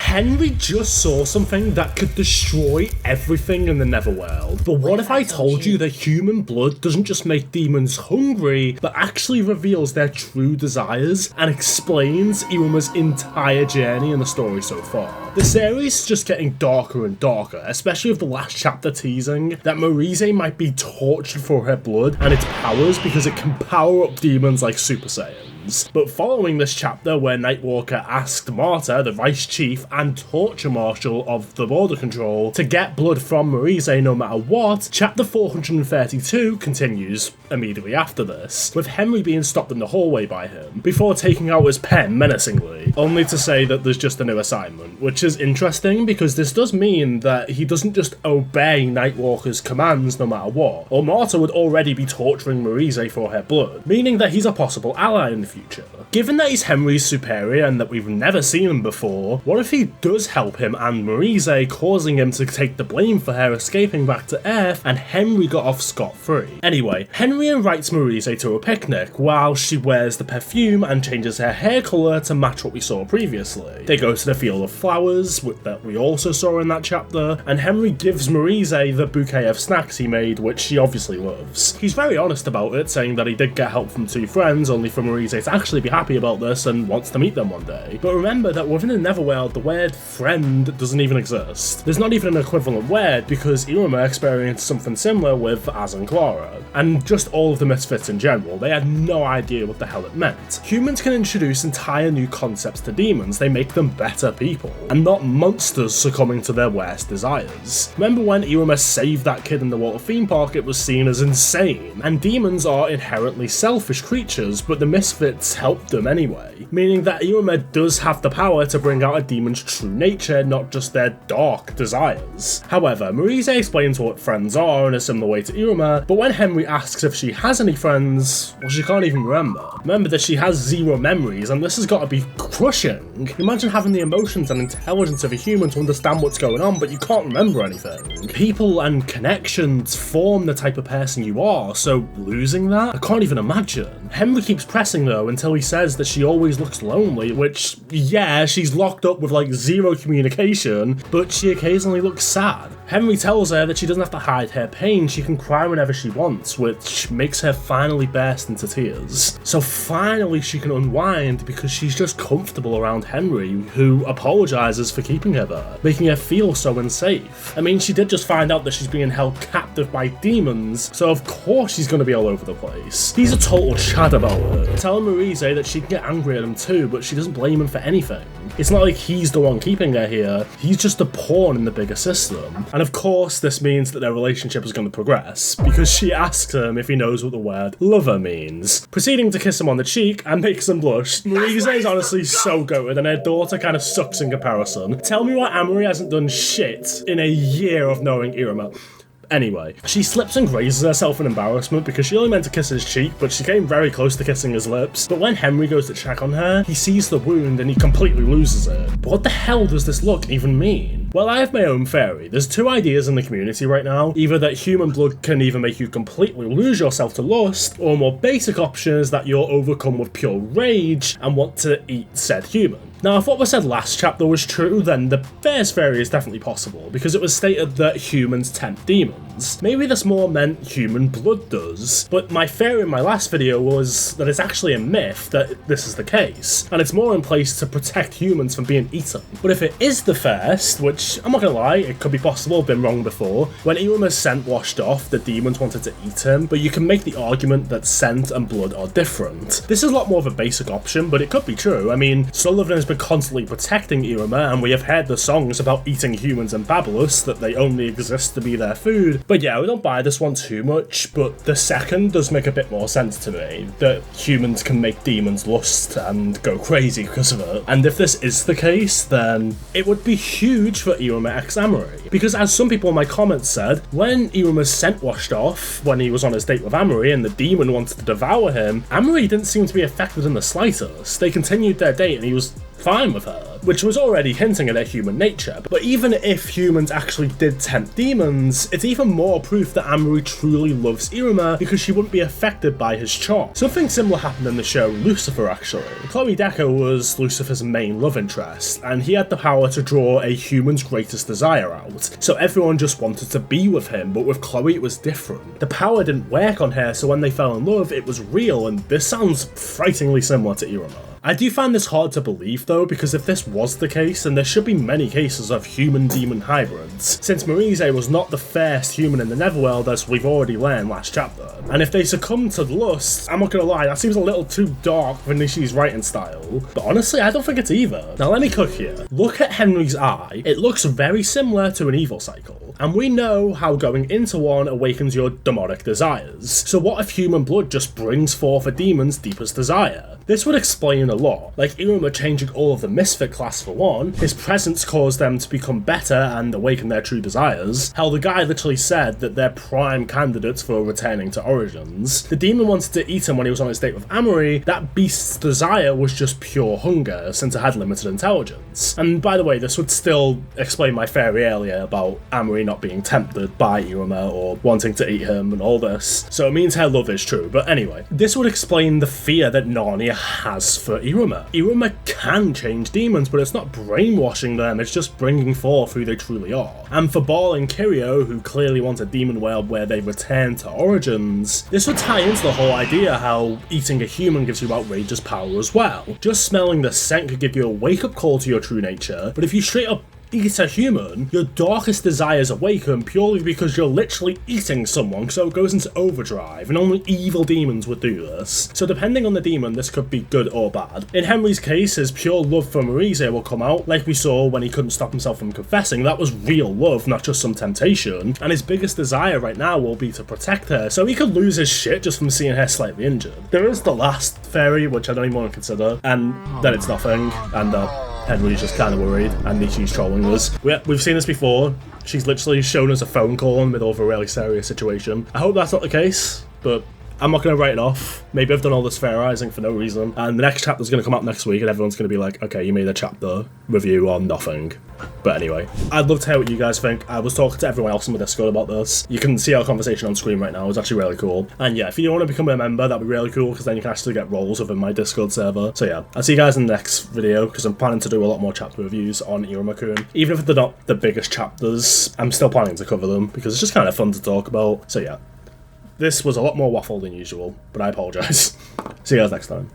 Henry just saw something that could destroy everything in the Netherworld. But what if I told you that human blood doesn't just make demons hungry, but actually reveals their true desires and explains Iruma's entire journey in the story so far? The series is just getting darker and darker, especially with the last chapter teasing that Marise might be tortured for her blood and its powers because it can power up demons like Super Saiyans. But following this chapter where Nightwalker asked Marta, the Vice Chief and Torture Marshal of the Border Control, to get blood from Marise no matter what, chapter 432 continues immediately after this, with Henry being stopped in the hallway by him, before taking out his pen menacingly, only to say that there's just a new assignment, which is interesting because this does mean that he doesn't just obey Nightwalker's commands no matter what, or Marta would already be torturing Marise for her blood, meaning that he's a possible ally in the future. Given that he's Henry's superior and that we've never seen him before, what if he does help him and Marise, causing him to take the blame for her escaping back to Earth, and Henry got off scot-free? Anyway, Henry invites Marise to a picnic while she wears the perfume and changes her hair colour to match what we saw previously. They go to the field of flowers that we also saw in that chapter, and Henry gives Marise the bouquet of snacks he made, which she obviously loves. He's very honest about it, saying that he did get help from two friends, only for Marise to actually be happy about this and wants to meet them one day. But remember that within the Netherworld, the word friend doesn't even exist. There's not even an equivalent word because Iruma experienced something similar with Az and Clara, and just all of the misfits in general. They had no idea what the hell it meant. Humans can introduce entire new concepts to demons. They make them better people, and not monsters succumbing to their worst desires. Remember when Iruma saved that kid in the water theme park? It was seen as insane, and demons are inherently selfish creatures, but the misfits helped them anyway, meaning that Iruma does have the power to bring out a demon's true nature, not just their dark desires. However, Marise explains what friends are in a similar way to Iruma, but when Henry asks if she has any friends, well, she can't even remember. Remember that she has zero memories, and this has got to be crushing. Imagine having the emotions and intelligence of a human to understand what's going on, but you can't remember anything. People and connections form the type of person you are, so losing that? I can't even imagine. Henry keeps pressing though until he says that she always looks lonely, which, yeah, she's locked up with like zero communication, but she occasionally looks sad. Henry tells her that she doesn't have to hide her pain, she can cry whenever she wants, which makes her finally burst into tears. So finally she can unwind because she's just comfortable around Henry, who apologises for keeping her there, making her feel so unsafe. I mean, she did just find out that she's being held captive by demons, so of course she's going to be all over the place. He's a total chad about it, telling Marise that she can get angry at him too, but she doesn't blame him for anything. It's not like he's the one keeping her here, he's just a pawn in the bigger system. And of course this means that their relationship is going to progress, because she asks him if he knows what the word lover means, proceeding to kiss him on the cheek and makes him blush. Marise is honestly so goated, and her daughter kind of sucks in comparison. Tell me why Amory hasn't done shit in a year of knowing Iruma. Anyway, she slips and grazes herself in embarrassment because she only meant to kiss his cheek, but she came very close to kissing his lips. But when Henry goes to check on her, he sees the wound and he completely loses it. But what the hell does this look even mean? Well, I have my own theory. There's two ideas in the community right now. Either that human blood can either make you completely lose yourself to lust, or a more basic option is that you're overcome with pure rage and want to eat said human. Now, if what was said last chapter was true, then the first theory is definitely possible, because it was stated that humans tempt demons. Maybe this more meant human blood does, but my theory in my last video was that it's actually a myth that this is the case, and it's more in place to protect humans from being eaten. But if it is the first, which I'm not gonna lie, it could be possible, I've been wrong before, when Iruma's scent washed off, the demons wanted to eat him, but you can make the argument that scent and blood are different. This is a lot more of a basic option, but it could be true. I mean, Sullivan has been constantly protecting Iruma, and we have heard the songs about eating humans in Babylus, that they only exist to be their food. But yeah, we don't buy this one too much, but the second does make a bit more sense to me, that humans can make demons lust and go crazy because of it. And if this is the case, then it would be huge for Iruma x Amory, because as some people in my comments said, when Iruma's scent washed off, when he was on his date with Amory and the demon wanted to devour him, Amory didn't seem to be affected in the slightest. They continued their date and he was fine with her. which was already hinting at their human nature. But even if humans actually did tempt demons, it's even more proof that Amory truly loves Iruma because she wouldn't be affected by his charm. Something similar happened in the show Lucifer actually. Chloe Decker was Lucifer's main love interest, and he had the power to draw a human's greatest desire out, so everyone just wanted to be with him, but with Chloe it was different. The power didn't work on her, so when they fell in love it was real, and this sounds frighteningly similar to Iruma. I do find this hard to believe though, because if this was the case, then there should be many cases of human-demon hybrids, since Marise was not the first human in the Netherworld as we've already learned last chapter. And if they succumb to lust, I'm not gonna lie, that seems a little too dark for Nishi's writing style, but honestly I don't think it's either. Now let me cook here. Look at Henry's eye, it looks very similar to an evil cycle, and we know how going into one awakens your demonic desires. So what if human blood just brings forth a demon's deepest desire? This would explain a lot, like Iruma changing all of the misfit class for one, his presence caused them to become better and awaken their true desires. Hell, the guy literally said that they're prime candidates for returning to Origins. The demon wanted to eat him when he was on his date with Amory. That beast's desire was just pure hunger, since it had limited intelligence. And by the way, this would still explain my theory earlier about Amory not being tempted by Iruma or wanting to eat him and all this. So it means her love is true, but anyway. This would explain the fear that Narnia has for Iruma. Iruma can change demons, but it's not brainwashing them, it's just bringing forth who they truly are. And for Ball and Kirio, who clearly want a demon world where they return to Origins, this would tie into the whole idea how eating a human gives you outrageous power as well. Just smelling the scent could give you a wake-up call to your true nature, but if you straight up eat a human, your darkest desires awaken purely because you're literally eating someone, so it goes into overdrive, and only evil demons would do this. So depending on the demon, this could be good or bad. In Henry's case, his pure love for Marise will come out, like we saw when he couldn't stop himself from confessing. That was real love, not just some temptation, and his biggest desire right now will be to protect her, so he could lose his shit just from seeing her slightly injured. There is the last fairy, which I don't even want to consider, and then it's nothing, and Henry's just kind of worried, and Nishi's trolling us. We've seen this before. She's literally shown us a phone call in the middle of a really serious situation. I hope that's not the case, but I'm not going to write it off. Maybe I've done all this theorising for no reason, and the next chapter's going to come out next week, and everyone's going to be like, okay, you made a chapter review on nothing. But anyway, I'd love to hear what you guys think. I was talking to everyone else in the Discord about this. You can see our conversation on screen right now. It was actually really cool. And yeah, if you want to become a member, that'd be really cool, because then you can actually get roles within my Discord server. So yeah, I'll see you guys in the next video, because I'm planning to do a lot more chapter reviews on Iruma-kun. Even if they're not the biggest chapters, I'm still planning to cover them, because it's just kind of fun to talk about. So yeah. This was a lot more waffle than usual, but I apologise. See you guys next time.